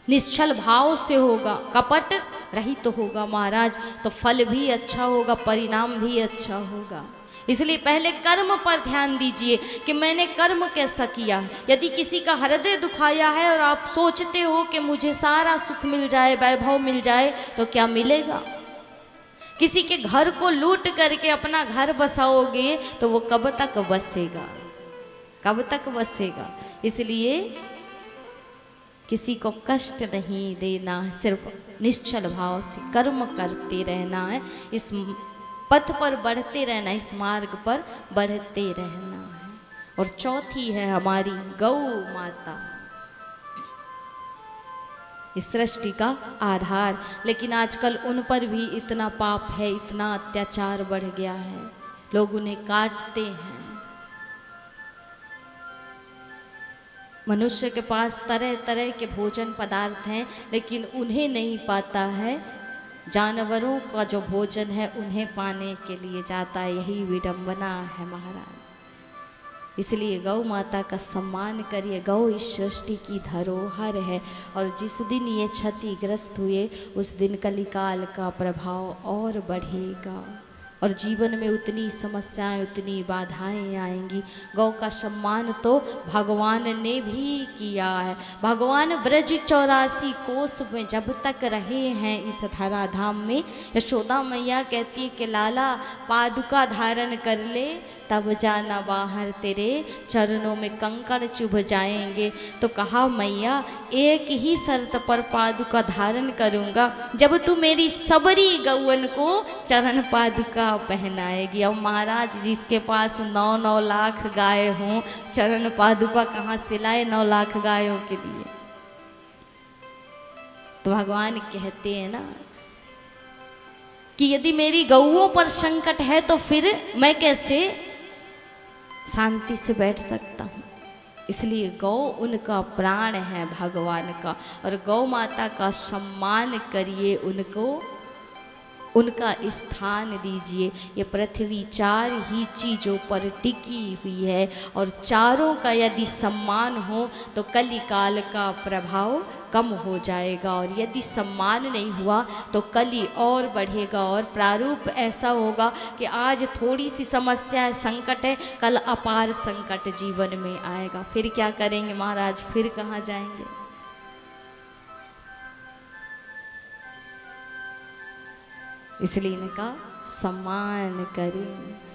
निश्चल भाव से होगा, कपट रहित तो होगा महाराज, तो फल भी अच्छा होगा, परिणाम भी अच्छा होगा। इसलिए पहले कर्म पर ध्यान दीजिए कि मैंने कर्म कैसा किया। यदि किसी का हृदय दुखाया है और आप सोचते हो कि मुझे सारा सुख मिल जाए, वैभव मिल जाए, तो क्या मिलेगा? किसी के घर को लूट करके अपना घर बसाओगे तो वो कब तक बसेगा, कब तक बसेगा? इसलिए किसी को कष्ट नहीं देना, सिर्फ निश्चल भाव से कर्म करते रहना है, इस पथ पर बढ़ते रहना, इस मार्ग पर बढ़ते रहना है। और चौथी है हमारी गौ माता, इस सृष्टि का आधार। लेकिन आजकल उन पर भी इतना पाप है, इतना अत्याचार बढ़ गया है, लोग उन्हें काटते हैं। मनुष्य के पास तरह तरह के भोजन पदार्थ हैं, लेकिन उन्हें नहीं पाता है। जानवरों का जो भोजन है उन्हें पाने के लिए जाता है, यही विडंबना है महाराज। इसलिए गौ माता का सम्मान करिए। गौ इस सृष्टि की धरोहर है, और जिस दिन ये क्षतिग्रस्त हुए उस दिन कलिकाल का प्रभाव और बढ़ेगा, और जीवन में उतनी समस्याएं, उतनी बाधाएं आएंगी। गौ का सम्मान तो भगवान ने भी किया है। भगवान ब्रज 84 कोस में जब तक रहे हैं इस धराधाम में, यशोदा मैया कहती है कि लाला पादुका धारण कर ले, तब जाना बाहर, तेरे चरणों में कंकड़ चुभ जाएंगे। तो कहा मैया एक ही शर्त पर पादुका धारण करूँगा, जब तू मेरी सबरी गौवन को चरण पादुका पहनाएगी। अब महाराज जिसके पास 9-9 लाख गाय हों, चरण पादुका कहाँ से लाए 9 लाख गायों के लिए? तो भगवान कहते हैं ना कि यदि मेरी गौओं पर संकट है तो फिर मैं कैसे शांति से बैठ सकता हूँ। इसलिए गौ उनका प्राण है भगवान का, और गौ माता का सम्मान करिए, उनको उनका स्थान दीजिए। ये पृथ्वी 4 ही चीज़ों पर टिकी हुई है, और चारों का यदि सम्मान हो तो कलिकाल का प्रभाव कम हो जाएगा, और यदि सम्मान नहीं हुआ तो कली और बढ़ेगा, और प्रारूप ऐसा होगा कि आज थोड़ी सी समस्या है, संकट है, कल अपार संकट जीवन में आएगा। फिर क्या करेंगे महाराज, फिर कहाँ जाएंगे? इसलिए इनका सम्मान करें।